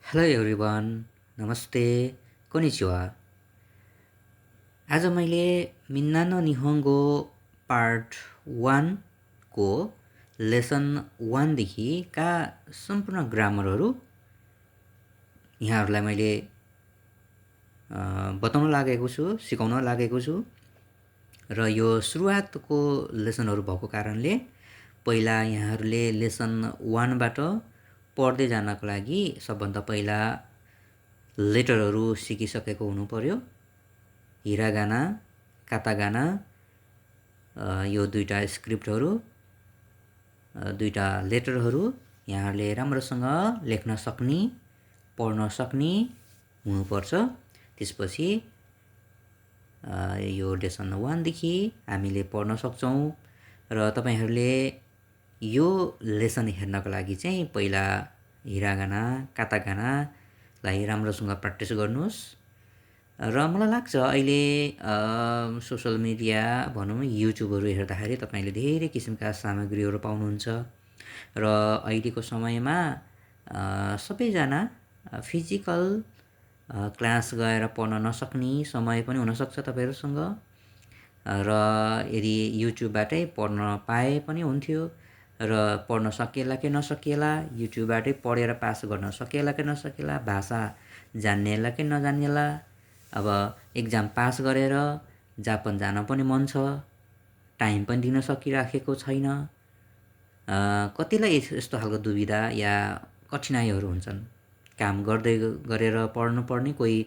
Hello everyone, नमस्ते, konnichiwa. आज मैले मिन्ना नो निहोंगो पार्ट 1 को लेसन 1 देखि का सम्पूर्ण ग्रामरहरू यहाँहरूलाई मैले बताउन लागेको छु, सिकाउन लागेको छु। र यो सुरुवातको लेसनहरू भएको कारणले पहिला यहाँहरूले लेसन 1 बाट पढ्दै जानको लागि सबभन्दा पहिला लेटरहरू सिकिसकेको हुनु पर्यो। हिरागाना, कातागाना, यो दुईटा स्क्रिप्टहरू, दुईटा लेटरहरू यहाँहरूले राम्रोसँग लेख्न सक्ने, पढ्न सक्ने हुनुपर्छ। त्यसपछि यो लेसन 1 देखि हामीले पढ्न सक्छौँ र तपाईहरूले यो लेसन हेर्नको लागि चाहिँ पहिला हिरागाना, कातागानालाई राम्रोसँग प्र्याक्टिस गर्नुहोस्। र मलाई लाग्छ अहिले सोसल मिडिया भनौँ युट्युबहरू हेर्दाखेरि तपाईँले धेरै किसिमका सामग्रीहरू पाउनुहुन्छ र अहिलेको समयमा सबैजना फिजिकल क्लास गएर पढ्न नसक्ने समय पनि हुनसक्छ तपाईँहरूसँग र यदि युट्युबबाटै पढ्न पाए पनि हुन्थ्यो र पढ्न सकिएला कि नसकिएला, युट्युबबाटै पढेर पास गर्न सकिएला कि नसकिएला, भाषा जान्नेला कि नजान्नेला, अब एक्जाम पास गरेर जापान जान पनि मन छ, टाइम पनि दिन सकिराखेको छैन, कतिलाई यस्तो खालको दुविधा या कठिनाइहरू हुन्छन्। काम गर्दै गरेर पढ्नुपर्ने, कोही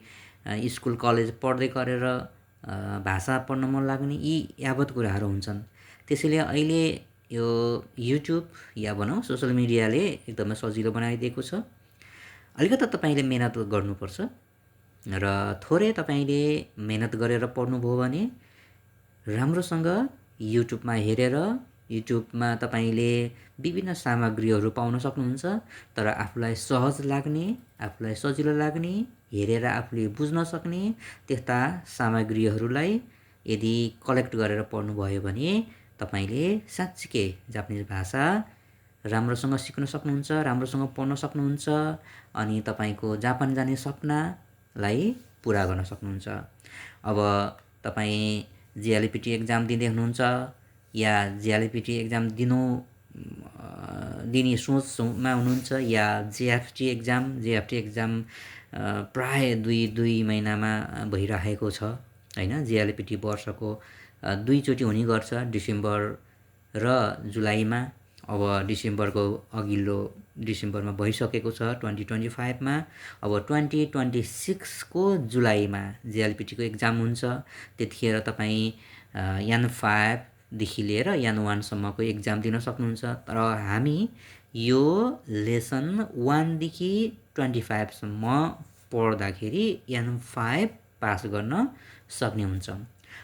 स्कुल कलेज पढ्दै गरेर भाषा पढ्न मन लाग्ने, यी यावत कुराहरू हुन्छन्। त्यसैले अहिले यो युट्युब या भनौँ सोसल मिडियाले एकदमै सजिलो बनाइदिएको छ। अलिकति तपाईँले मेहनत गर्नुपर्छ र थोरै तपाईँले मेहनत गरेर पढ्नुभयो भने राम्रोसँग युट्युबमा हेरेर युट्युबमा तपाईँले विभिन्न सामग्रीहरू पाउन सक्नुहुन्छ। तर आफूलाई सहज लाग्ने, आफूलाई सजिलो लाग्ने, हेरेर आफूले बुझ्न सक्ने त्यस्ता सामग्रीहरूलाई यदि कलेक्ट गरेर पढ्नुभयो भने तपाईँले साँच्चीकै जापानिज भाषा राम्रोसँग सिक्न सक्नुहुन्छ, राम्रोसँग पढ्न सक्नुहुन्छ अनि तपाईँको जापान जाने सपनालाई पुरा गर्न सक्नुहुन्छ। अब तपाईँ जिएलपिटी एक्जाम दिँदै हुनुहुन्छ या जिएलपिटी एक्जाम दिने सोचमा हुनुहुन्छ या जेएफटी एक्जाम प्राय दुई महिनामा भइरहेको छ हैन। जिएलपिटी वर्षको दुईचोटि हुने गर्छ, डिसेम्बर र जुलाईमा। अब डिसेम्बरको अघिल्लो डिसेम्बरमा भइसकेको छ 2025मा। अब 2026को जुलाईमा जिएलपिटीको एक्जाम हुन्छ। त्यतिखेर तपाईँ यान 5 देखि लिएर यान 1 सम्मको एक्जाम दिन सक्नुहुन्छ। तर हामी यो लेसन 1 देखि 25 सम्म पढ्दाखेरि यान 5 पास गर्न सक्ने हुन्छ।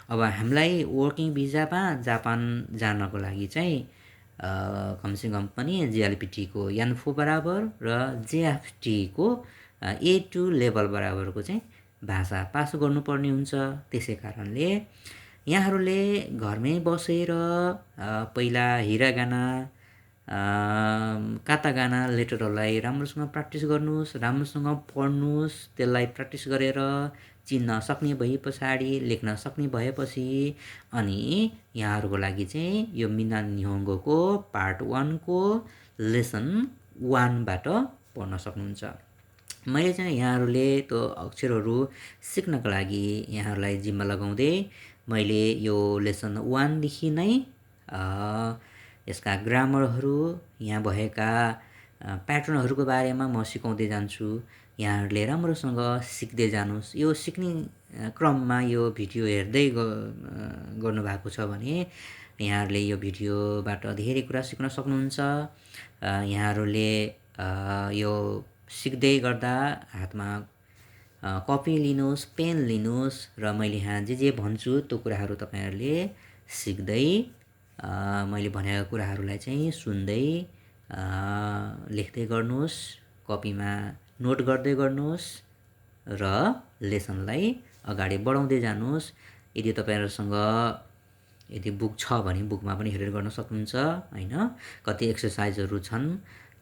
अब हामीलाई वर्किङ भिजामा जापान जानको लागि चाहिँ कमसेकम पनि जिएलपिटीको यान 4 बराबर र जेएफटीको A2 लेभल बराबरको चाहिँ भाषा पास गर्नुपर्ने हुन्छ। त्यसै कारणले यहाँहरूले घरमै बसेर पहिला हिरागाना, कातागाना लेटरहरूलाई राम्रोसँग प्र्याक्टिस गर्नुहोस्, राम्रोसँग पढ्नुहोस्। त्यसलाई प्र्याक्टिस गरेर चिन्न सक्ने भए पछाडि, लेख्न सक्ने भएपछि अनि यहाँहरूको लागि चाहिँ यो मिन्ना निहोंगोको पार्ट 1 को लेसन 1 बाट पढ्न सक्नुहुन्छ। मैले चाहिँ यहाँहरूले त्यो अक्षरहरू सिक्नको लागि यहाँहरूलाई जिम्मा लगाउँदै मैले यो लेसन 1 देखि नै यसका ग्रामरहरू, यहाँ भएका प्याटर्नहरूको बारेमा म सिकाउँदै जान्छु। यहाँहरूले राम्रोसँग सिक्दै जानुहोस्। यो सिक्ने क्रममा यो भिडियो हेर्दै गर्नुभएको छ भने यहाँहरूले यो भिडियोबाट धेरै कुरा सिक्न सक्नुहुन्छ। यहाँहरूले यो सिक्दै गर्दा हातमा कपी लिनुहोस्, पेन लिनुहोस् र मैले यहाँ जे भन्छु त्यो कुराहरू तपाईँहरूले सिक्दै मैले भनेका कुराहरूलाई चाहिँ सुन्दै लेख्दै गर्नुहोस्, कपीमा नोट गर्दै गर्नुहोस् र लेसनलाई अगाडि बढाउँदै जानुहोस्। यदि तपाईँहरूसँग यदि बुक छ भने बुकमा पनि हेरेर गर्न सक्नुहुन्छ हैन। कति एक्सर्साइजहरू छन्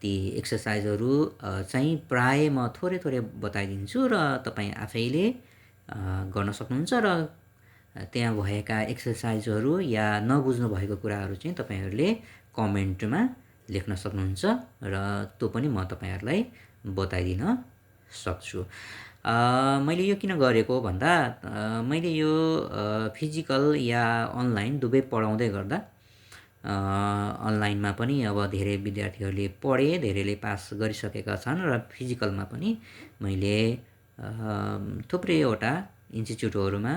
ती एक्सर्साइजहरू चाहिँ प्राय म थोरै थोरै बताइदिन्छु र तपाईँ आफैले गर्न सक्नुहुन्छ र त्यहाँ भएका एक्सर्साइजहरू या नबुझ्नु भएको कुराहरू चाहिँ तपाईँहरूले कमेन्टमा लेख्न सक्नुहुन्छ र त्यो पनि म तपाईँहरूलाई बताइदिन सक्छु। मैले यो किन गरेको भन्दा मैले यो फिजिकल या अनलाइन दुवै पढाउँदै गर्दा अनलाइनमा पनि अब धेरै विद्यार्थीहरूले पढे, धेरैले पास गरिसकेका छन् र फिजिकलमा पनि मैले थुप्रैवटा इन्स्टिच्युटहरूमा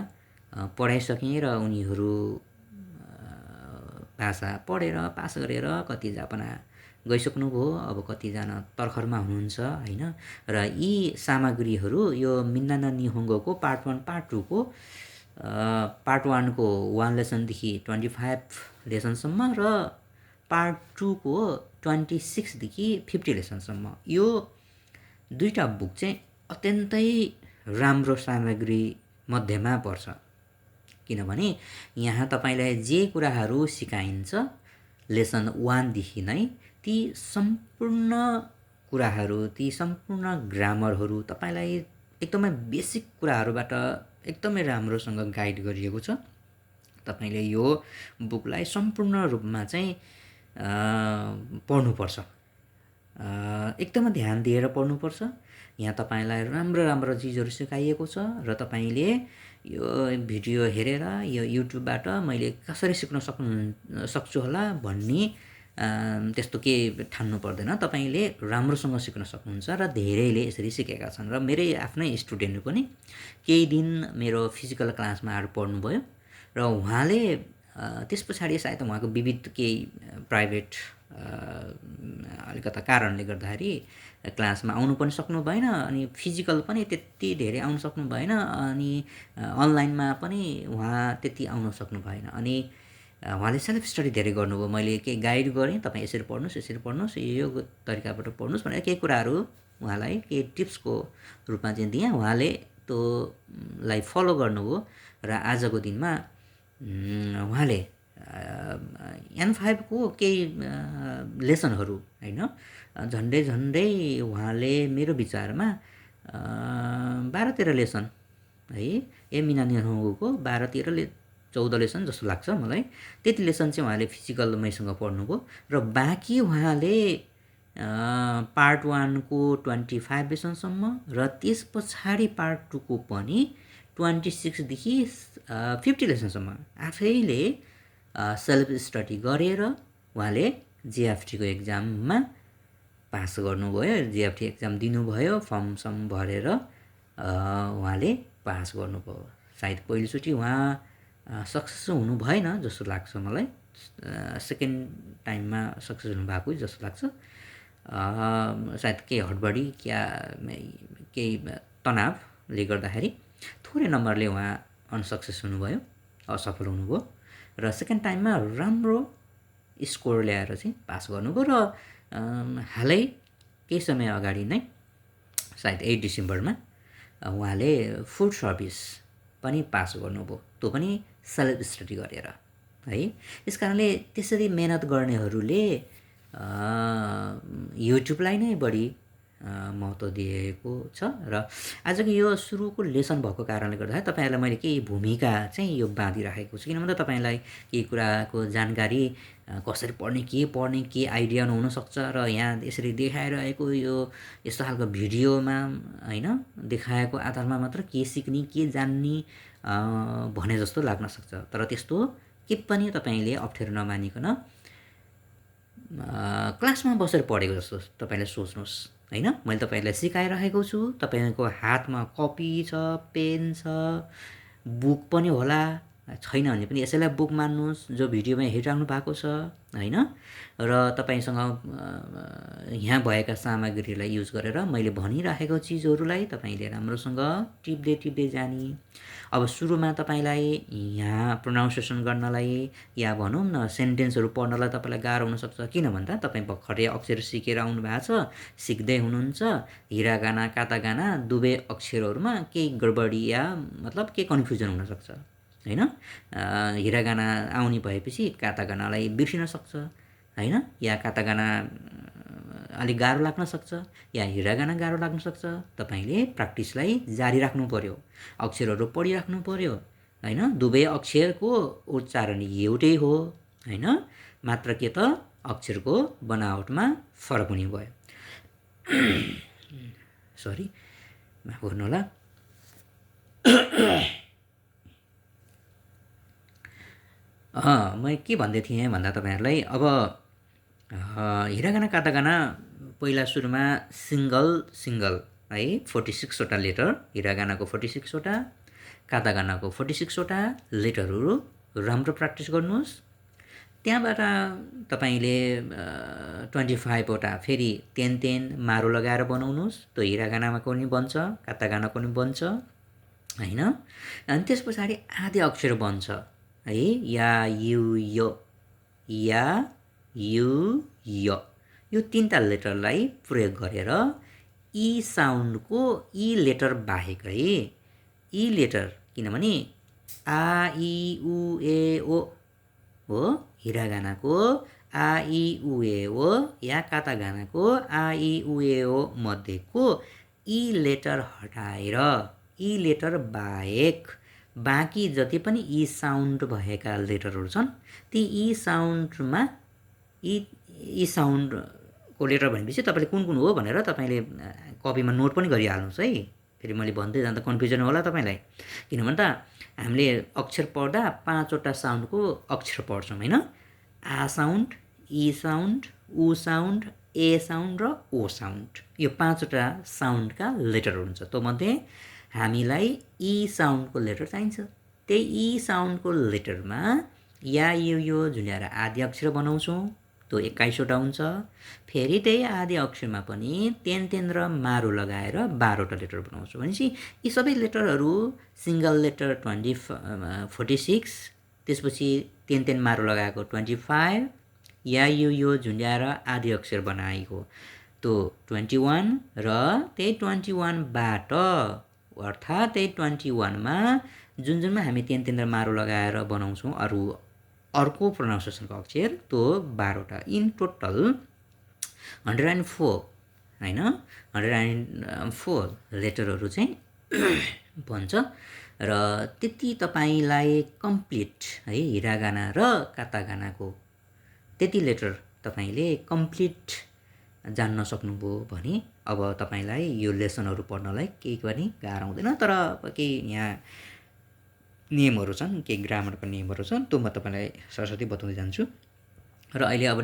पढाइसकेँ र उनीहरू भाषा पढेर पास गरेर कति जापाना गइसक्नुभयो, अब कतिजना तर्खरमा हुनुहुन्छ होइन। र यी सामग्रीहरू यो मिन्नाना निहोङ्गोको पार्ट 1 पार्ट 2 को पार्ट 1 को 1 लेसनदेखि 25 लेसनसम्म र पार्ट 2 को 26 देखि 50 लेसनसम्म यो दुईवटा बुक चाहिँ अत्यन्तै राम्रो सामग्री मध्येमा पर्छ। किनभने यहाँ तपाईँलाई जे कुराहरू सिकाइन्छ लेसन 1 देखि नै ती सम्पूर्ण कुराहरू, ती सम्पूर्ण ग्रामरहरू तपाईँलाई एकदमै बेसिक कुराहरूबाट एकदमै राम्रोसँग गाइड गरिएको छ। तपाईँले यो बुकलाई सम्पूर्ण रूपमा चाहिँ पढ्नुपर्छ, एकदमै ध्यान दिएर पढ्नुपर्छ। यहाँ तपाईँलाई राम्रो राम्रो चिजहरू सिकाइएको छ र तपाईँले यो भिडियो हेरेर यो युट्युबबाट मैले कसरी सिक्न सक्छु होला भन्ने त्यस्तो केही ठान्नु पर्दैन। तपाईँले राम्रोसँग सिक्न सक्नुहुन्छ र धेरैले यसरी सिकेका छन् र मेरै आफ्नै स्टुडेन्ट पनि केही दिन मेरो फिजिकल क्लासमा आएर पढ्नुभयो र उहाँले त्यस पछाडि सायद उहाँको विविध केही प्राइभेट अलिकता कारणले गर्दाखेरि क्लासमा आउनु पनि सक्नु भएन, अनि फिजिकल पनि त्यति धेरै आउनु सक्नु भएन, अनि अनलाइनमा पनि उहाँ त्यति आउन सक्नु भएन। अनि उहाँले सेल्फ स्टडी धेरै गर्नुभयो। मैले केही गाइड गरेँ, तपाईँ यसरी पढ्नुहोस्, यो तरिकाबाट पढ्नुहोस् भनेर केही कुराहरू उहाँलाई केही टिप्सको रूपमा चाहिँ दिएँ। उहाँले त्योलाई फलो गर्नुभयो र आजको दिनमा उहाँले N5 को केही लेसनहरू होइन झन्डै उहाँले मेरो विचारमा 12-13 लेसन है मिन्नाना निहोङ्गोको 12-13-14 लेसन जस्तो लाग्छ मलाई। त्यति लेसन चाहिँ उहाँले फिजिकलमैसँग पढ्नुभयो र बाँकी उहाँले पार्ट 1 को 25 लेसनसम्म र त्यस पछाडि पार्ट 2 को पनि 26 देखि 50 लेसनसम्म आफैले सेल्फ स्टडी गरेर उहाँले जिएफटीको एक्जाममा पास गर्नुभयो। जिएफटी एक्जाम दिनुभयो, फर्म सम भरेर उहाँले पास गर्नुभयो। सायद पहिलोचोटि उहाँ सक्सेस हुनु भएन जस्तो लाग्छ मलाई, सेकेन्ड टाइममा सक्सेस हुनुभएको जस्तो लाग्छ। सायद केही हडबडी केही तनावले गर्दाखेरि थोरै नम्बरले उहाँ अनसक्सेस हुनुभयो, असफल हुनुभयो र सेकेन्ड टाइममा राम्रो स्कोर ल्याएर चाहिँ पास गर्नुभयो र हालै केही समय अगाडि नै सायद 8 डिसेम्बरमा उहाँले फुड सर्भिस पनि पास गर्नुभयो, त्यो पनि सेल्फ स्टडी गरेर है। यस कारणले त्यसरी मेहनत गर्नेहरूले युट्युबलाई नै बढी महत्त्व दिएको छ र आजको यो सुरुको लेसन भएको कारणले गर्दा तपाईँहरूलाई मैले केही भूमिका चाहिँ यो बाँधिराखेको छु। किन भन्दा तपाईँलाई केही कुराको जानकारी कसरी पढ्ने के आइडिया नहुनसक्छ र यहाँ यसरी देखाइरहेको यो यस्तो खालको भिडियोमा होइन देखाएको आधारमा मात्र के सिक्ने के जान्ने भने जस्तो लाग्न सक्छ। तर त्यस्तो के पनि तपाईँले अप्ठ्यारो नमानिकन क्लासमा बसेर पढेको जस्तो तपाईँले सोच्नुहोस् होइन। मैले तपाईँलाई सिकाइरहेको छु, तपाईँको हातमा कपी छ, पेन छ, बुक पनि होला, छैन भने पनि यसैलाई बुक मान्नुहोस् जो भिडियोमा हेरिराख्नु भएको छ होइन। र तपाईँसँग यहाँ भएका सामग्रीलाई युज गरेर मैले भनिराखेको चिजहरूलाई तपाईँले राम्रोसँग टिप्दै जाने। अब सुरुमा तपाईँलाई यहाँ प्रोनाउन्सिएसन गर्नलाई या भनौँ न सेन्टेन्सहरू पढ्नलाई तपाईँलाई गाह्रो हुनसक्छ। किन भन्दा तपाईँ भर्खरै अक्षर सिकेर आउनु भएको छ, सिक्दै हुनुहुन्छ। हिरागाना कातागाना दुवै अक्षरहरूमा केही गडबडी या मतलब केही कन्फ्युजन हुनसक्छ होइन। हिरागाना आउने भएपछि कातागानालाई बिर्सिन सक्छ होइन, या कातागाना अलिक गाह्रो लाग्न सक्छ या हिरागाना गाह्रो लाग्न सक्छ, तपाईँले प्र्याक्टिसलाई जारी राख्नु पर्यो, अक्षरहरू पढिराख्नु पर्यो होइन। दुवै अक्षरको उच्चारण एउटै हो होइन, मात्र के त अक्षरको बनावटमा फरक हुने भयो। सरी, माफ गर्नुहोला। म के भन्दै थिएँ भन्दा तपाईँहरूलाई अब हिरागाना कातागाना पहिला सुरुमा सिङ्गल है 46वटा लेटर, हिरागानाको 46वटा, कातागानाको 46वटा लेटरहरू राम्रो प्र्याक्टिस गर्नुहोस्। त्यहाँबाट तपाईँले 25वटा फेरि तेन मारो लगाएर बनाउनुहोस्। त्यो हिरागानामा पनि बन्छ, कातागानाको पनि बन्छ होइन। अनि त्यस पछाडि आदि अक्षर बन्छ है, या यु यो, या यु य, यो तिनवटा लेटरलाई प्रयोग गरेर ई साउन्डको ई लेटर बाहेक है, ई लेटर किनभने आ इ उ ए ओ हो हिरागानाको आ इ उ ए ओ या कातागानाको आ इ उ ए ओ मध्येको ई लेटर हटाएर ई लेटर बाहेक बाँकी जति पनि ई साउन्ड भएका लेटरहरू छन् ती ई साउन्डमा ई साउन्डको लेटर भनेपछि तपाईँले कुन कुन हो भनेर तपाईँले कपीमा नोट पनि गरिहाल्नुहोस् है। फेरि मैले भन्दै जाँदा कन्फ्युजन होला तपाईँलाई, किनभने त हामीले अक्षर पढ्दा 5वटा साउन्डको अक्षर पढ्छौँ होइन। आ साउन्ड, ई साउन्ड, उ साउन्ड, ए साउन्ड र ओ साउन्ड, यो 5वटा साउन्डका लेटरहरू हुन्छ। त्यो मध्ये हामीलाई ई साउन्डको लेटर चाहिन्छ। त्यही ई साउन्डको लेटरमा या यो झुन्ड्याएर आदि अक्षर बनाउँछौँ, त्यो 21वटा हुन्छ। फेरि त्यही आदि अक्षरमा पनि तेन र मारो लगाएर 12वटा लेटर बनाउँछौँ। भनेपछि यी सबै लेटरहरू सिङ्गल लेटर 46, त्यसपछि तेन मारो लगाएको 25, या यो झुन्ड्याएर आदि अक्षर बनाएको त्यो 21 र त्यही 21बाट अर्थात् त्यही 21मा जुनमा हामी तेन र मारो लगाएर बनाउँछौँ अर्को प्रोनाउन्सिएसनको अक्षर, त्यो 12वटा। इन टोटल 104 होइन, 104 लेटरहरू चाहिँ भन्छ र त्यति तपाईँलाई कम्प्लिट है हिरागाना र कातागानाको त्यति लेटर तपाईँले कम्प्लिट जान्न सक्नुभयो भने अब तपाईँलाई यो लेसनहरू पढ्नलाई केही पनि गाह्रो हुँदैन। तर केही यहाँ नियमहरू छन्, केही ग्रामरको नियमहरू छन्, त्यो म तपाईँलाई सरस्वती बताउँदै जान्छु। र अहिले अब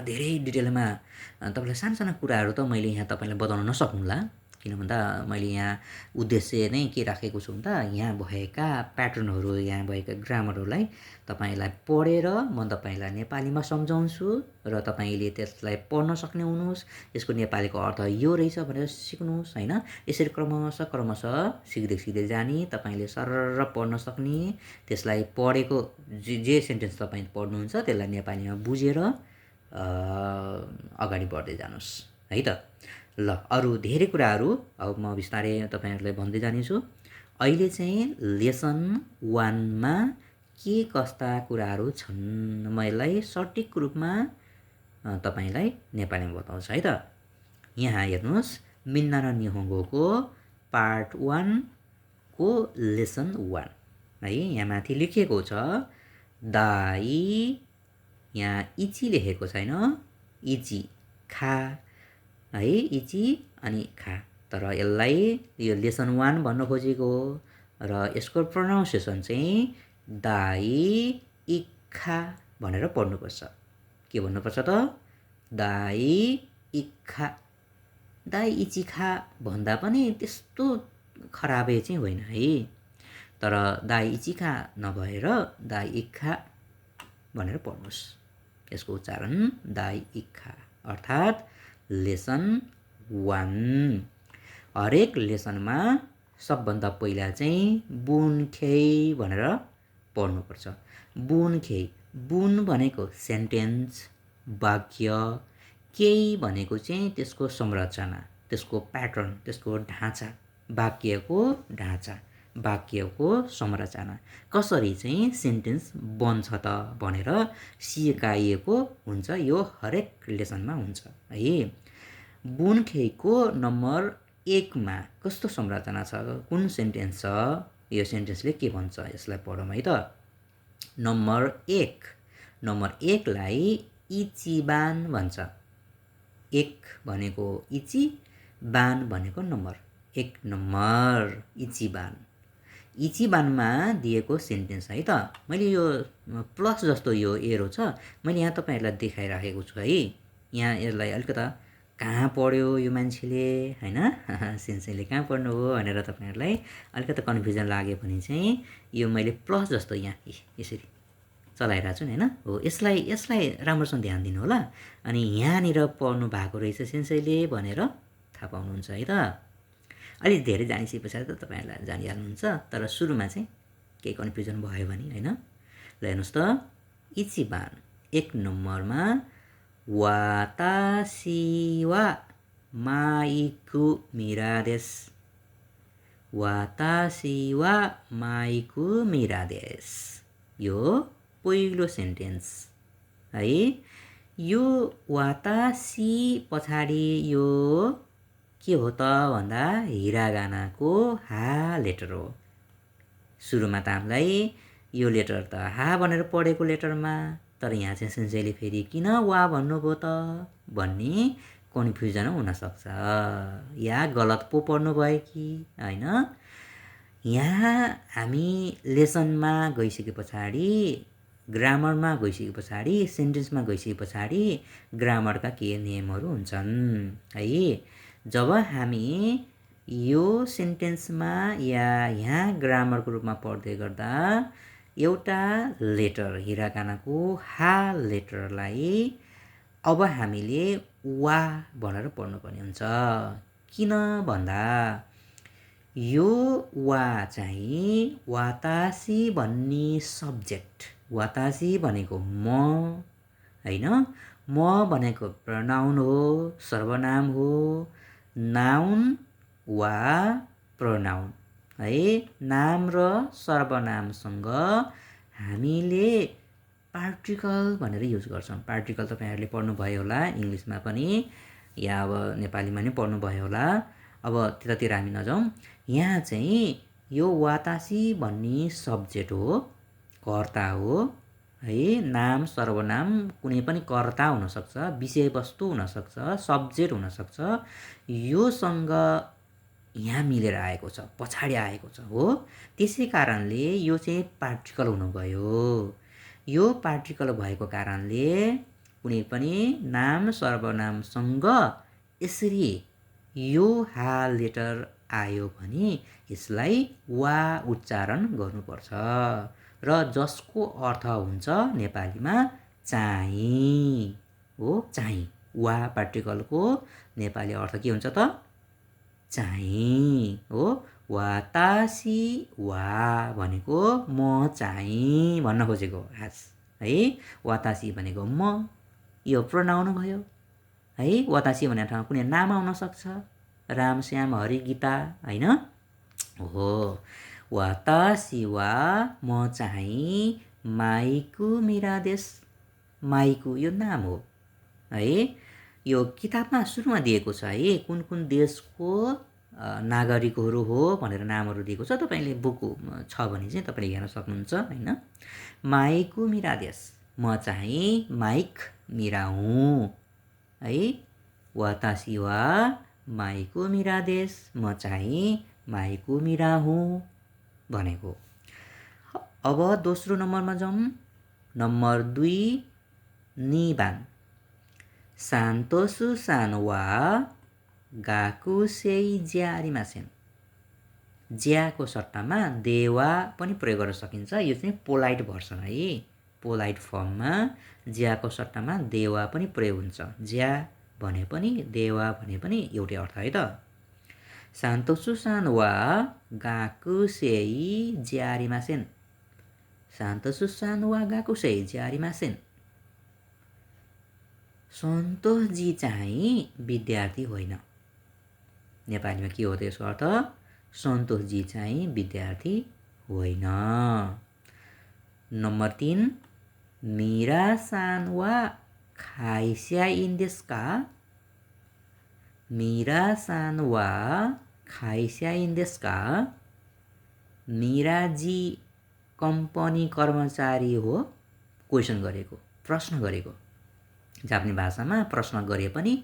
धेरै डिटेलमा तपाईँलाई साना कुराहरू त मैले यहाँ तपाईँलाई बताउन नसक्नुला, किन भन्दा मैले यहाँ उद्देश्य नै के राखेको छु भन्दा यहाँ भएका प्याटर्नहरू, यहाँ भएका ग्रामरहरूलाई तपाईँलाई पढेर म तपाईँलाई नेपालीमा सम्झाउँछु र तपाईँले त्यसलाई पढ्न सक्ने हुनुहोस्। यसको नेपालीको अर्थ यो रहेछ भनेर सिक्नुहोस् होइन। यसरी क्रमशः सिक्दै जाने, तपाईँले सरर पढ्न सक्ने, त्यसलाई पढेको जे सेन्टेन्स तपाईँ पढ्नुहुन्छ त्यसलाई नेपालीमा बुझेर अगाडि बढ्दै जानुहोस् है त। ल, अरू धेरै कुराहरू अब म बिस्तारै तपाईँहरूलाई भन्दै जानेछु। अहिले चाहिँ लेसन 1मा के कस्ता कुराहरू छन् म यसलाई सटिक रूपमा तपाईँलाई नेपालीमा बताउँछु है त। यहाँ हेर्नुहोस्, मिन्ना र निहोङ्गोको पार्ट 1 को लेसन 1 है, यहाँ माथि लेखिएको छ दाई, यहाँ इची लेखेको छैन, इची खा है, इची अनि खा, तर यसलाई यो लेसन 1 भन्न खोजेको हो र यसको प्रोनाउन्सिएसन चाहिँ दाई इखा भनेर पढ्नुपर्छ। के भन्नुपर्छ त? दाई इखा। दाई इचिखा भन्दा पनि त्यस्तो खराबै चाहिँ होइन है, तर दाई इचिखा नभएर दाई इखा भनेर पढ्नुहोस्। यसको उच्चारण दाई इखा, अर्थात् लेसन 1। हरेक लेसनमा सबभन्दा पहिला चाहिँ बुनखे भनेर पढ्नुपर्छ। बुनखे, बुन भनेको सेन्टेन्स, वाक्य, केही भनेको चाहिँ त्यसको संरचना, त्यसको प्याटर्न, त्यसको ढाँचा, वाक्यको ढाँचा, वाक्यको संरचना, कसरी चाहिँ सेन्टेन्स बन्छ त भनेर सिकाइएको हुन्छ। यो हरेक लेसनमा हुन्छ है। बुनखेइको नम्बर 1 मा कस्तो संरचना छ, कुन सेन्टेन्स छ, यो सेन्टेन्सले के भन्छ यसलाई पढौँ है त। नम्बर 1 लाई इचिबान भन्छ। 1 भनेको इची, बान भनेको नम्बर। 1 नम्बर इचिबान। इचिबानमा दिएको सेन्टेन्स है त। मैले यो प्लस जस्तो यो एरो छ, मैले यहाँ तपाईँहरूलाई देखाइराखेको छु है। यहाँ यसलाई अलिकता कहाँ पढ्यो यो मान्छेले हैन सेन्सेले कहाँ पढ्नु हो भनेर तपाईँहरूलाई अलिकता कन्फ्युजन लाग्यो भने चाहिँ यो मैले प्लस जस्तो यहाँ यसरी चलाइरहेको छु नि हैन। हो यसलाई राम्रोसँग ध्यान दिनु होला। अनि यहाँनिर पढ्नु भएको रहेछ सेन्सेले भनेर थाहा पाउनुहुन्छ है त। अलि धेरै जानिसके पछाडि त तपाईँहरूलाई जानिहाल्नुहुन्छ, तर सुरुमा चाहिँ केही कन्फ्युजन भयो भने हैन। ल हेर्नुहोस् त, इचिबान 1 नम्बरमा वातासी वा माइकु मिरा देस। वातासी वा माइकु मिरा देस, यो पहिलो सेन्टेन्स है। यो वातासी पछाडि यो के हो त भन्दा हिरागानाको हा लेटर हो। सुरुमा त हामीलाई यो लेटर त हा भनेर पढेको लेटरमा, तर यहाँ चाहिँ सेन्सेले फेरि किन वा भन्नुभयो त भन्ने कन्फ्युजन हुनसक्छ, या गलत पो पढ्नुभयो कि हैन। यहाँ हामी लेसनमा गइसके पछाडि, ग्रामरमा गइसके पछाडि, सेन्टेन्समा गइसके पछाडि ग्रामरका के नियमहरू हुन्छन् है। जब हामी यो सेन्टेन्समा या यहाँ ग्रामरको रूपमा पढ्दै गर्दा एउटा लेटर हिरागानाको हा लेटरलाई अब हामीले वा भनेर पढ्नुपर्ने हुन्छ। किन भन्दा यो वा चाहिँ वातासी भन्ने सब्जेक्ट, वातासी भनेको म हैन, म भनेको प्रनाउन हो, सर्वनाम हो। नाउन वा प्रोनाउन है, नाम र सर्वनामसँग हामीले पार्टिकल भनेर युज गर्छौँ। पार्टिकल तपाईँहरूले पढ्नुभयो होला इङ्ग्लिसमा पनि, या अब नेपालीमा नि पढ्नुभयो होला। अब त्यतातिर हामी नजाउँ। यहाँ चाहिँ यो वातासी भन्ने सब्जेक्ट हो, कर्ता हो है। नाम सर्वनाम कुनै पनि कर्ता हुनसक्छ, विषयवस्तु हुनसक्छ, सब्जेक्ट हुनसक्छ। योसँग यहाँ मिलेर आएको छ, पछाडि आएको छ हो। त्यसै कारणले यो चाहिँ पार्टिकल हुनुभयो। यो पार्टिकल भएको कारणले कुनै पनि नाम सर्वनामसँग यसरी यो हा लेटर आयो भने यसलाई वा उच्चारण गर्नुपर्छ, र जसको अर्थ हुन्छ नेपालीमा चाहिँ हो। चाहिँ वा पार्टिकलको नेपाली अर्थ के हुन्छ त, चाहिँ हो। वातासी वा भनेको म चाहिँ भन्न खोजेको खास है। वातासी भनेको म, यो प्रोनाउन भयो है। वातासी भन्ने ठाउँमा कुनै नाम आउन सक्छ, राम श्याम हरि गीता हैन हो। वातासी वा म चाहिँ माइकु मिरा देश, माइकु यो नाम हो है। यो किताबमा सुरुमा दिएको छ है, कुन कुन देशको नागरिकहरू हो भनेर नामहरू दिएको छ। तपाईँले बुक छ भने चाहिँ तपाईँले हेर्न सक्नुहुन्छ हैन। माइकु मिरा देश, म चाहिँ माइक मिरा हुँ है। वातासी वा माइकु मिरा देश, म चाहिँ माइकु मिरा हुँ भनेको। अब दोस्रो नम्बरमा जाउँ। नम्बर 2 निबान सान्तोसु सान वा गाकुसेई ज्यारिमासेन। ज्याको सट्टामा देवा पनि प्रयोग गर्न सकिन्छ। यो चाहिँ पोलाइट भर्सन है। पोलाइट फर्ममा ज्याको सट्टामा देवा पनि प्रयोग हुन्छ। ज्या भने पनि देवा भने पनि एउटै अर्थ है त। सान्तोसु सान वा गाकुसेई ज्यारिमासेन। सान्तोसु सान वा गाकुसेई ज्यारिमासेन। सन्तोषजी चाहिँ विद्यार्थी होइन। नेपालीमा के हो त यसको अर्थ, सन्तोषजी चाहिँ विद्यार्थी होइन। नम्बर 3 मिरा सान वा खाइस्या इन देश का। मिरा-सान वा खाइस्याइन देस का? मिराजी कम्पनी कर्मचारी हो? क्वेसन गरेको, प्रश्न गरेको। जापानी भाषामा प्रश्न गरे पनि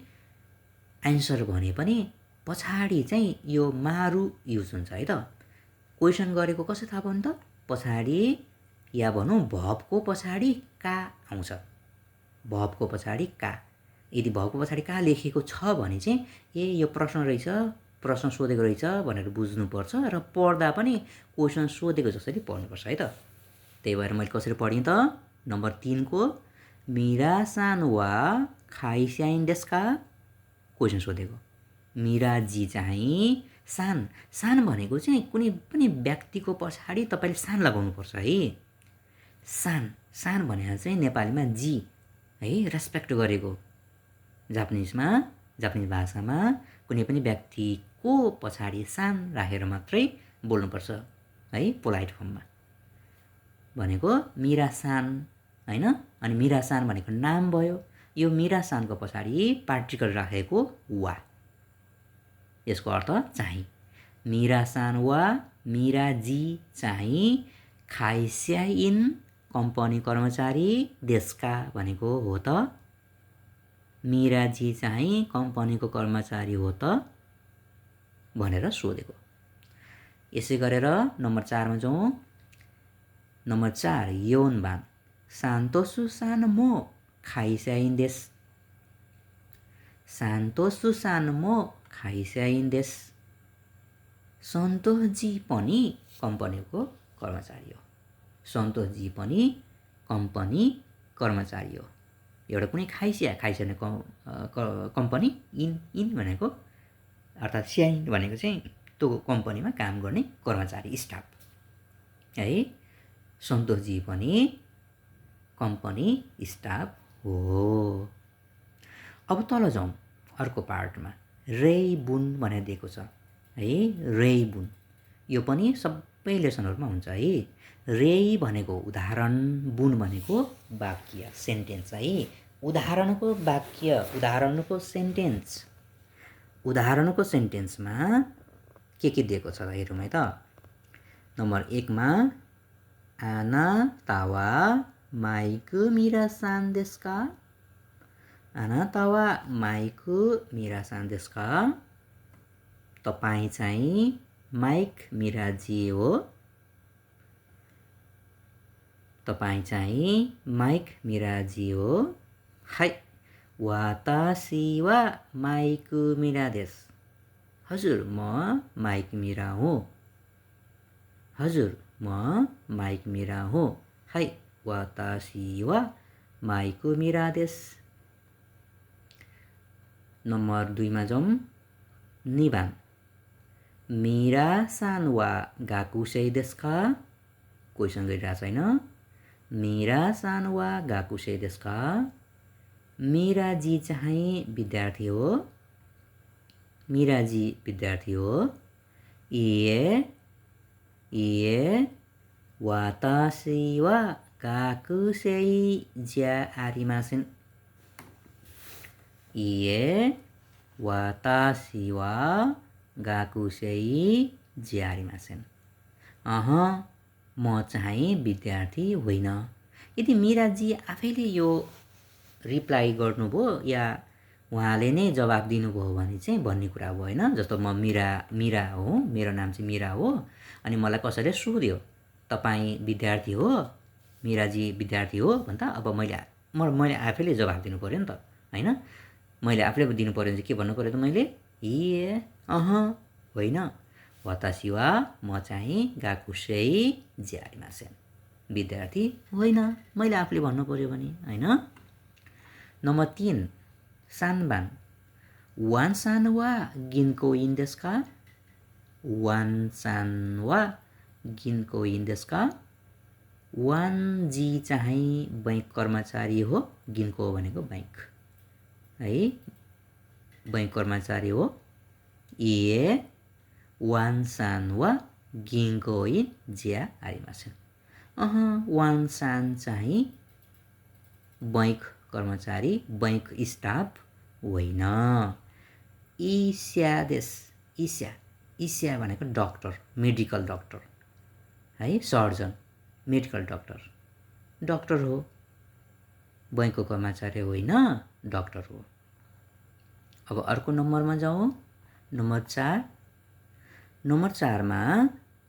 एन्सर भने पनि पछाडि चाहिँ यो मारु युज हुन्छ है त। क्वेसन गरेको कसो थाहा भयो नि त? पछाडि या भनौँ भबको पछाडि का आउँछ। भबको पछाडि का। यदि भबको पछाडि का लेखेको छ भने चाहिँ यो प्रश्न रहेछ, प्रश्न सोधेको रहेछ भनेर बुझ्नुपर्छ र पढ्दा पनि क्वेसन सोधेको जसरी पढ्नुपर्छ है त। त्यही भएर मैले कसरी पढेँ त? नम्बर 3 को मिरा-सान वा खाइस्याइन देस का? क्वेसन सोधेको। मिराजी चाहिँ सान भनेको चाहिँ कुनै पनि व्यक्तिको पछाडि तपाईँले सान लगाउनुपर्छ है। सान भनेर चाहिँ नेपालीमा जी है, रेस्पेक्ट गरेको। जापानिज भाषामा कुनै पनि व्यक्तिको पछाडि सान राखेर मात्रै बोल्नुपर्छ है, पोलाइट फर्ममा। भनेको मिरा-सान हैन। अनि मिरा-सान भनेको नाम भयो। यो मिरा-सानको पछाडि पार्टिकल राखेको वा। यसको अर्थ चाहिँ मिरा-सान वा मिराजी चाहिँ खाइस्याइन कम्पनी कर्मचारी देशका भनेको हो त? मिराजी चाहिँ कम्पनीको कर्मचारी हो त भनेर सोधेको। यसै गरेर नम्बर 4 मा जाउँ। नम्बर 4 योनबान सान्तोसु-सान मो खाइस्याइन देस। सान्तोसु-सान मो खाइस्याइन देस। सन्तोषजी पनि कम्पनीको कर्मचारी हो। सन्तोषजी पनि कम्पनी कर्मचारी हो। एउटा कुनै खाइस्या भनेको कम्पनी, इन भनेको अर्थात् स्याइन भनेको चाहिँ त्यो कम्पनीमा काम गर्ने कर्मचारी, स्टाफ है। सन्तोषजी पनि कम्पनी स्टाफ हो। अब तल जाउँ अर्को पार्टमा। रेइबुन भनेर दिएको छ है। रेइबुन यो पनि सबै लेसनहरूमा हुन्छ है। रेइ भनेको उदाहरण, बुन भनेको वाक्य, सेन्टेन्स है। उदाहरणको वाक्य, उदाहरणको सेन्टेन्स। उदाहरणको सेन्टेन्समा के दिएको छ हेरौँ है त। नम्बर 1 मा आना तावा माइकु मिरा-सान देस का? आना तावा माइकु मिरा-सान देस का? तपाईँ चाहिँ माइक मिराजी हो? तपाईँ चाहिँ माइक मिराजी हो? हाई वातासी वा माइकु मिरा देस। हजुर म माइक मिरा हुँ। हजुर म माइक मिरा हुँ। हाई वातासी वा माइकु मिरा देस। नम्बर 2 मा जाउँ। 2 番 मिरा-सान वा गाकुसेई देस का? क्वेसन गरिरहेको छैन। मिरा-सान वा गाकुसेई देस का? मिराजी चाहिँ विद्यार्थी हो? मिराजी विद्यार्थी हो? इए वातासी वा गाकुसेई ज्या आरिमासेन। इए वातासी वा गाकुसेई ज्या आरिमासेन। म चाहिँ विद्यार्थी होइन। यदि मिराजी आफैले यो रिप्लाई गर्नुभयो या उहाँले नै जवाफ दिनुभयो भने चाहिँ भन्ने कुरा भयो होइन। जस्तो म मिरा हो, मेरो नाम चाहिँ मिरा हो, अनि मलाई कसैले सोध्यो तपाईँ विद्यार्थी हो? मिराजी विद्यार्थी हो भन्दा अब मैले आफैले जवाफ दिनु पऱ्यो नि त होइन। मैले आफैले दिनु पऱ्यो भने चाहिँ के भन्नु पऱ्यो त मैले? होइन। वातासी वा म चाहिँ गाकुसेई ज्या आरिमासेन। विद्यार्थी होइन, मैले आफूले भन्नु पऱ्यो भने होइन। नम्बर 3 सानबान वान-सान वा गिनको इन देस का? वान-सान वा गिनको इन देस का? वान-जी चाहिँ बैंक कर्मचारी हो। गिनको भनेको बैंक है, बैंक कर्मचारी हो। इए वान-सान वा गिनको इन ज्या आरिमासेन। वान-सान चाहिँ बैंक कर्मचारी, बैंक स्टाफ होइन। ईस्या देश ईस्या भनेको डक्टर मेडिकल डक्टर है सर्जन मेडिकल डक्टर हो बैंकको कर्मचारी होइन डक्टर हो। अब अर्को नम्बरमा जाउँ नम्बर 4 मा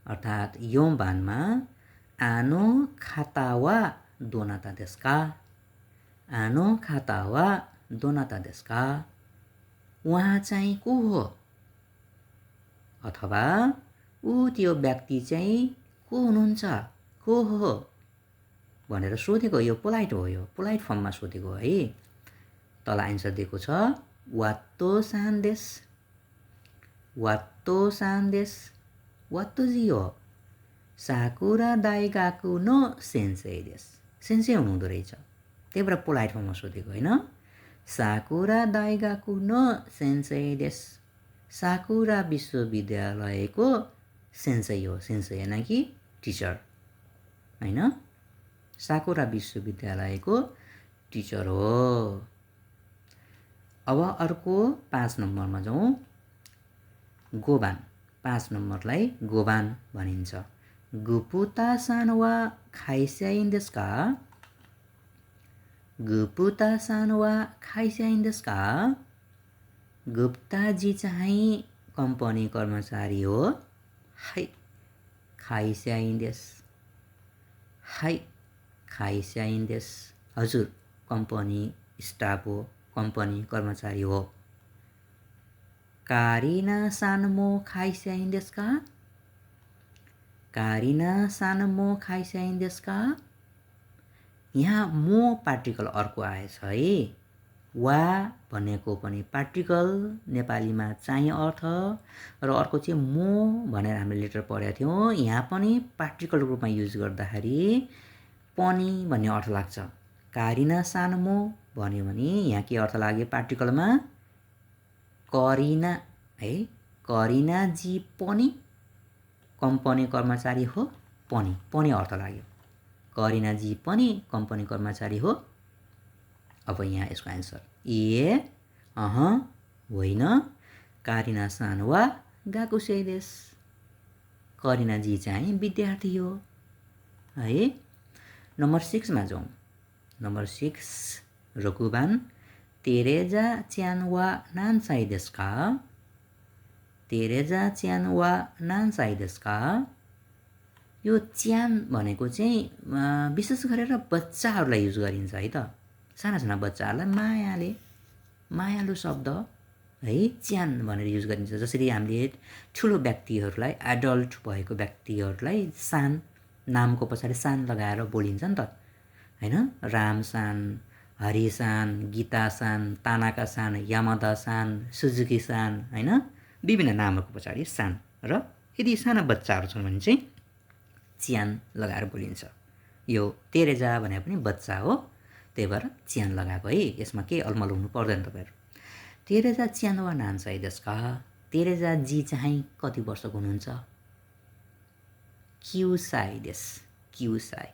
अर्थात् योबानमा आनो खाता वा दोनाता देस्का आनो खाता वा दोनाता देस्का उहाँ चाहिँ को हो अथवा त्यो व्यक्ति चाहिँ को हुनुहुन्छ को हो भनेर सोधेको यो पोलाइट हो यो पोलाइट फर्ममा सोधेको है। तल आन्सर दिएको छ वात्तो सान्देश वात्तो जी हो साकुरा दाइगाकु नो सेन्सेई देश सेन्सेई हुनुहुँदो रहेछ त्यही भएर पोलाइट फर्ममा सोधेको होइन। साकुरा दाइगाकु नो सेन्सेई देश साकुरा विश्वविद्यालयको सेन्सेई हो सेन्सेई होइन कि टिचर होइन साकुरा विश्वविद्यालयको टिचर हो। अब अर्को 5 नम्बरमा जाउँ गोबान 5 नम्बरलाई गोबान भनिन्छ। गुपुता सान वा खाइस्याइन देस्का गुपुता सान वा खाइस्याइन देस्का गुप्ताजी चाहिँ कम्पनी कर्मचारी हो है खाइस्याइन देश है खाइस्याइन देश हजुर कम्पनी स्टाफ हो कम्पनी कर्मचारी हो। कारिना सानमो खाइस्याइन देस्का कारिना सानमो खाइस्याइन देस्का यहाँ मो पार्टिकल अर्को आएछ है वा भनेको पनि पार्टिकल नेपालीमा चाहिँ अर्थ र अर्को चाहिँ मो भनेर हामीले लेटर पढेका थियौँ यहाँ पनि पार्टिकल रूपमा युज गर्दाखेरि पनि भन्ने अर्थ लाग्छ। कारिना सानमो भन्यो भने यहाँ के अर्थ लाग्यो पार्टिकलमा करिना है करिना जी पनि कम्पनी कर्मचारी हो पनि अर्थ लाग्यो करिना जी पनि कम्पनी कर्मचारी हो। अब यहाँ यसको आन्सर ए होइन कारिना सान वा गाकुसेई देश करिना जी चाहिँ विद्यार्थी हो है। नम्बर 6 मा जाउँ नम्बर 6 रोकुबान तेरेजा च्यान वा नान्साई देस्का तेरेजा च्यान वा नान्साई देस्का यो च्यान भनेको चाहिँ विशेष गरेर बच्चाहरूलाई युज गरिन्छ है त साना बच्चाहरूलाई मायालु शब्द है च्यान भनेर युज गरिन्छ। जसरी हामीले ठुलो व्यक्तिहरूलाई एडल्ट भएको व्यक्तिहरूलाई सान नामको पछाडि सान लगाएर बोलिन्छ नि त हैन रामसान हरिसान गीतासान तानाकासान यामादासान सुजुकीसान हैन विभिन्न नामहरूको पछाडि सान र यदि साना बच्चाहरू छन् भने चाहिँ च्यान लगाएर बोलिन्छ। यो तेरेजा भने पनि बच्चा हो त्यही भएर च्यान लगाएको है यसमा केही अलमल हुनु पर्दैन तपाईहरु। तेरेजा च्यान वा नान्साई देस्का तेरेजा जी चाहिँ कति वर्षको हुनुहुन्छ क्युसाई देस क्युसाई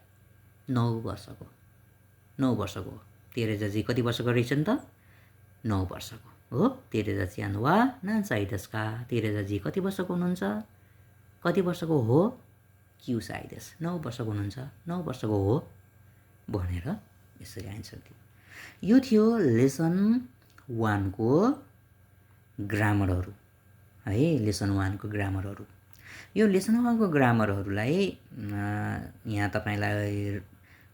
9 वर्षको तेरेजा जी कति वर्षको रहेछन् त 9 वर्षको हो। तेरेजा च्यान वा नान्साई देस्का तेरेजा जी कति वर्षको हुनुहुन्छ कति वर्षको हो क्युसाई देस 9 वर्षको हुनुहुन्छ 9 वर्षको हो भनेर यसरी आन्सर दियो। यो थियो लेसन 1 को ग्रामरहरू है लेसन 1 को ग्रामरहरू। यो लेसन 1 को ग्रामरहरूलाई यहाँ तपाईलाई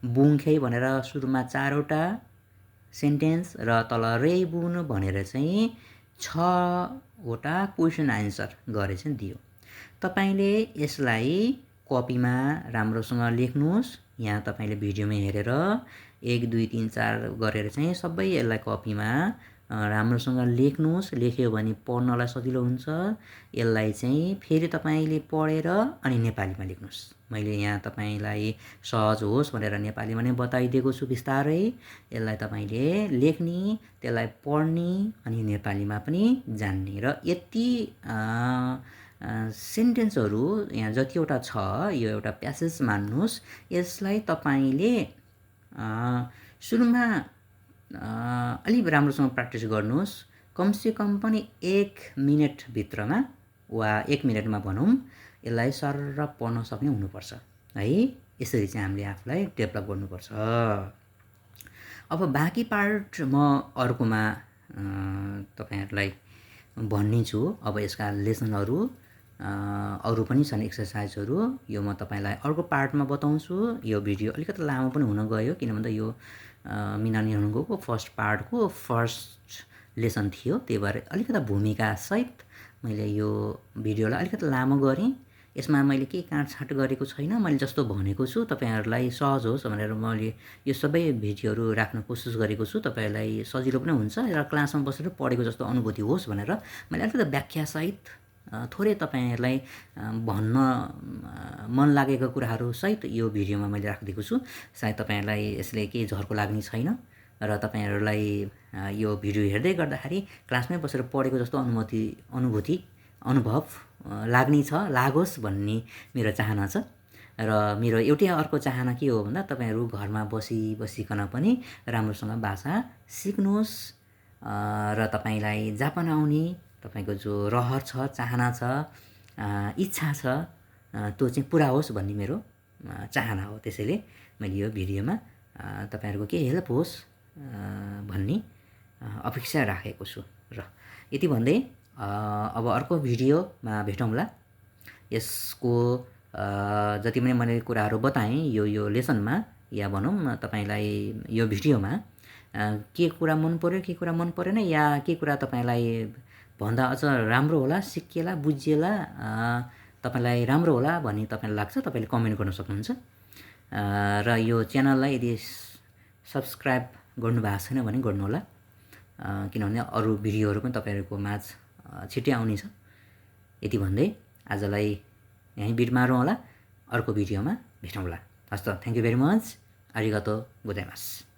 बुङखे भनेर सुरुमा 4 वटा सेन्टेन्स र तल रेबुन भनेर चाहिँ 6 वटा क्वेशन आन्सर गरे चाहिँ दियो। तपाईले यसलाई कपीमा राम्रोसँग लेख्नुस्। यहाँ तपाईले भिडियोमा हेरेर 1 2 3 4 गरेर चाहिँ सबै यसलाई कपीमा राम्रोसँग लेख्नुस्। लेख्यो भने पढ्नलाई सजिलो हुन्छ। यसलाई चाहिँ फेरि तपाईले पढेर अनि नेपालीमा लेख्नुस्। मैले यहाँ तपाईलाई सहज होस् भनेर नेपालीमा नै बताइदिएको छु बिस्तारै। यसलाई तपाईले लेख्ने त्यसलाई पढ्ने अनि नेपालीमा पनि जान्ने र यति सेन्टेन्सहरू यहाँ जतिवटा छ यो एउटा प्यासेज मान्नुस्। यसलाई तपाईले सुरुमा अलि राम्रोसँग प्र्याक्टिस गर्नुस् कमसेकम पनि 1 मिनेटभित्रमा वा 1 मिनेटमा भनौँ यसलाई सरर पढ्न सक्ने हुनुपर्छ है। यसरी चाहिँ हामीले आफूलाई डेभलप गर्नुपर्छ। अब बाँकी पार्ट म अर्कोमा तपाईँहरूलाई भनिदिन्छु। अब यसका लेसनहरू अरू पनि छन् एक्सर्साइजहरू, यो म तपाईँलाई अर्को पार्टमा बताउँछु। यो भिडियो अलिकति लामो पनि हुन गयो किन भन्दा यो मिनानी हनुङको फर्स्ट पार्टको फर्स्ट लेसन थियो, त्यही भएर अलिकति भूमिकासहित मैले यो भिडियोलाई अलिकति लामो गरेँ। यसमा मैले केही काटछाँट गरेको छैन, मैले जस्तो भनेको छु तपाईँहरूलाई सहज होस् भनेर मैले यो सबै भिडियोहरू राख्न कोसिस गरेको छु। तपाईँहरूलाई सजिलो पनि हुन्छ र क्लासमा बसेर पढेको जस्तो अनुभूति होस् भनेर मैले अलिकति व्याख्यासहित थोरै तपाईँहरूलाई भन्न मन लागेको कुराहरूसहित यो भिडियोमा मैले राखिदिएको छु। सायद तपाईँहरूलाई यसले केही झर्को लाग्ने छैन र तपाईँहरूलाई यो भिडियो हेर्दै गर्दाखेरि क्लासमै बसेर पढेको जस्तो अनुभव लाग्ने छ, लागोस् भन्ने मेरो चाहना छ। र मेरो एउटै अर्को चाहना के हो भन्दा तपाईँहरू घरमा बसिकन पनि राम्रोसँग भाषा सिक्नुहोस् र तपाईँलाई जापान आउने तपाईँको जो रहर छ, चाहना छ, इच्छा छ, त्यो चाहिँ पुरा होस् भन्ने मेरो चाहना हो। त्यसैले मैले यो भिडियोमा तपाईँहरूको के हेल्प होस् भन्ने अपेक्षा राखेको छु। र यति भन्दै अब अर्को भिडियोमा भेटौँला। यसको जति पनि मैले कुराहरू बताएँ यो लेसनमा या भनौँ तपाईँलाई यो भिडियोमा के कुरा मन पर्यो, के कुरा मन परेन, या के कुरा तपाईँलाई भन्दा अझ राम्रो होला, सिकिएला, बुझिएला, तपाईँलाई राम्रो होला भन्ने तपाईँलाई लाग्छ, तपाईँले कमेन्ट गर्न सक्नुहुन्छ। र यो च्यानललाई यदि सब्सक्राइब गर्नुभएको छैन भने गर्नुहोला, किनभने अरू भिडियोहरू पनि तपाईँहरूको माझ छिट्टै आउनेछ। यति भन्दै आजलाई यहीँ बिट मारौँ होला, अर्को भिडियोमा भेटौँला। हस् त, थ्याङ्क यू भेरी मच, आरिगातो गोजाइमास।